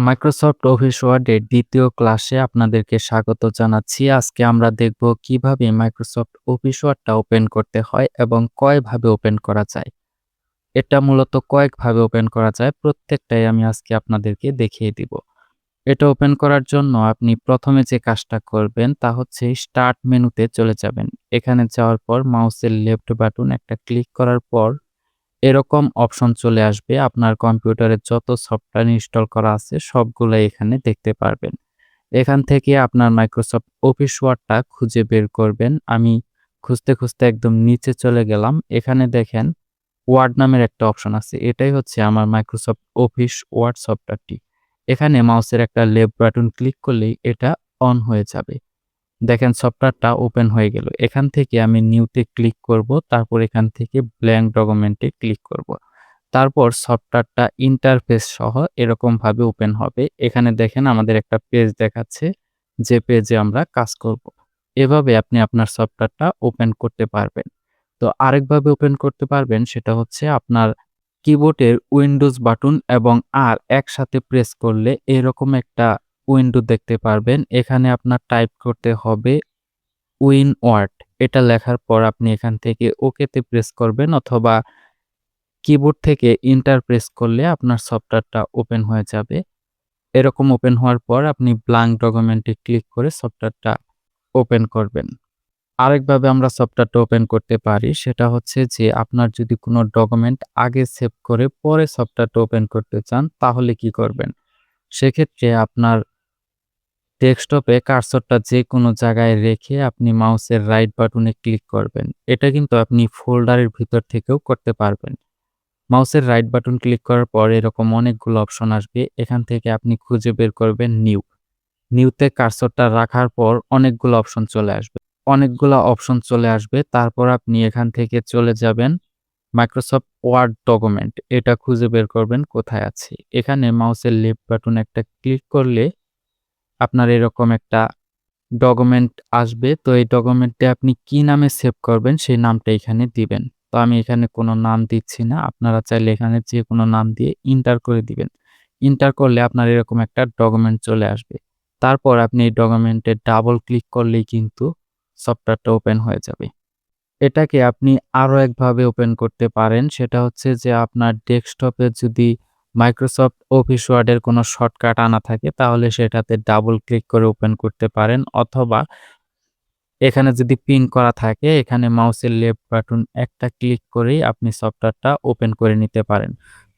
Microsoft office ওয়ার্ডের দ্বিতীয় ক্লাসে আপনাদেরকে স্বাগত জানাচ্ছি। আজকে আমরা দেখব কিভাবে মাইক্রোসফট অফিস ওয়ার্ডটা ওপেন করতে হয় এবং কয়ভাবে ওপেন করা যায়। এটা মূলত কয়েকভাবে ওপেন করা যায়, প্রত্যেকটাই আমি আজকে আপনাদেরকে দেখিয়ে দিব। এটা ওপেন করার জন্য আপনি প্রথমে যে কাজটা করবেন তা হচ্ছে স্টার্ট মেনুতে চলে যাবেন। এখানে যাওয়ার পর মাউসের লেফট বাটন একটা ক্লিক করার পর এরকম অপশন চলে আসবে। আপনার কম্পিউটারে যত সফটওয়্যার ইনস্টল করা আছে সবগুলাই এখানে দেখতে পারবেন। এখান থেকে আপনার মাইক্রোসফট অফিস ওয়ার্ডটা খুঁজে বের করবেন। আমি খুঁজতে একদম নিচে চলে গেলাম। এখানে দেখেন ওয়ার্ড নামের একটা অপশন আছে। এটাই হচ্ছে আমার মাইক্রোসফট অফিস ওয়ার্ড সফটওয়্যারটি। এখানে মাউসের একটা লেফট বাটন ক্লিক করলেই এটা অন হয়ে যাবে। দেখেন সফটওয়্যারটা ওপেন হয়ে গেল। এখান থেকে আমি নিউতে ক্লিক করব। তারপর এখান থেকে ব্ল্যাঙ্ক ডকুমেন্টে ক্লিক করব। তারপর সফটওয়্যারটা ইন্টারফেস সহ এরকমভাবে ওপেন হবে। এখানে দেখেন আমাদের একটা পেজ দেখাচ্ছে, যে পেজে আমরা কাজ করব। এভাবে আপনি আপনার সফটওয়্যারটা ওপেন করতে পারবেন। তো আরেকভাবে ওপেন করতে পারবেন, সেটা হচ্ছে আপনার কিবোর্ডের উইন্ডোজ বাটন এবং আর একসাথে প্রেস করলে এরকম একটা উইন্ডো দেখতে পারবেন। এখানে আপনার টাইপ করতে হবে ওয়ার্ড। এটা লেখার পর আপনি এখান থেকে ওকেতে প্রেস করবেন, অথবা কিবোর্ড থেকে এন্টার প্রেস করলে আপনার সফটওয়্যারটা ওপেন হয়ে যাবে। এরকম ওপেন হওয়ার পর আপনি ব্ল্যাঙ্ক ডকুমেন্টে ক্লিক করে সফটওয়্যারটা ওপেন করবেন। আরেকভাবে আমরা সফটওয়্যারটা ওপেন করতে পারি, সেটা হচ্ছে যে আপনার যদি কোনো ডকুমেন্ট আগে সেভ করে পরে সফটওয়্যারটা ওপেন করতে চান তাহলে কি করবেন? সেক্ষেত্রে আপনার ডেস্কটপে কার্সরটা যেকোনো জায়গায় রেখে আপনি মাউসের রাইট বাটনে ক্লিক করবেন। এটা কিন্তু আপনি ফোল্ডারের ভিতর থেকেও করতে পারবেন। মাউসের রাইট বাটন ক্লিক করার পর এরকম অনেকগুলো অপশন আসবে। এখান থেকে আপনি খুঁজে বের করবেন নিউ। নিউতে কার্সরটা রাখার পর অনেকগুলা অপশন চলে আসবে। তারপর আপনি এখান থেকে চলে যাবেন মাইক্রোসফট ওয়ার্ড ডকুমেন্ট। এটা খুঁজে বের করবেন কোথায় আছে। এখানে মাউসের লেফট বাটন একটা ক্লিক করলে আপনার এরকম একটা ডকুমেন্ট আসবে। তো এই ডকুমেন্টে আপনি কি নামে সেভ করবেন সেই নামটা এখানে দিবেন। তো আমি এখানে কোনো নাম দিচ্ছি না। আপনারা চাইলে এখানে যেকোনো নাম দিয়ে এন্টার করে দিবেন। এন্টার করলে আপনার এরকম একটা ডকুমেন্ট চলে আসবে। তারপর আপনি এই ডকুমেন্টে ডাবল ক্লিক করলেই কিন্তু সফটওয়্যারটা ওপেন হয়ে যাবে। এটাকে আপনি আরো একভাবে ওপেন করতে পারেন, সেটা হচ্ছে যে আপনার ডেস্কটপে যদি মাইক্রোসফট অফিস ওয়ার্ডের কোনো শর্টকাট আনা থাকে তাহলে সেটাতে ডাবল ক্লিক করে ওপেন করতে পারেন, অথবা এখানে যদি পিন করা থাকে এখানে মাউসের লেফট বাটন একটা ক্লিক করেই আপনি সফটওয়্যারটা ওপেন করে নিতে পারেন।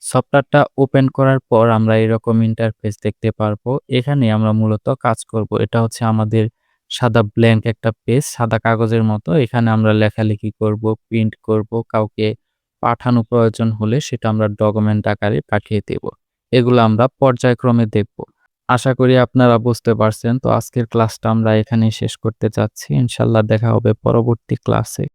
সফটওয়্যারটা ওপেন করার পর আমরা এরকম ইন্টারফেস দেখতে পারবো। এখানে আমরা মূলত কাজ করব। এটা হচ্ছে আমাদের সাদা ব্ল্যাঙ্ক একটা পেজ, সাদা কাগজের মতো। এখানে আমরা লেখালেখি করব, প্রিন্ট করব, কাউকে পাঠানো প্রয়োজন হলে সেটা আমরা ডকুমেন্ট আকারে পাঠিয়ে দেব। এগুলো আমরা পর্যায়ক্রমে দেখব। আশা করি আপনারা বুঝতে পারছেন। তো আজকের ক্লাসটা আমরা এখানেই শেষ করতে যাচ্ছি। ইনশাআল্লাহ দেখা হবে পরবর্তী ক্লাসে।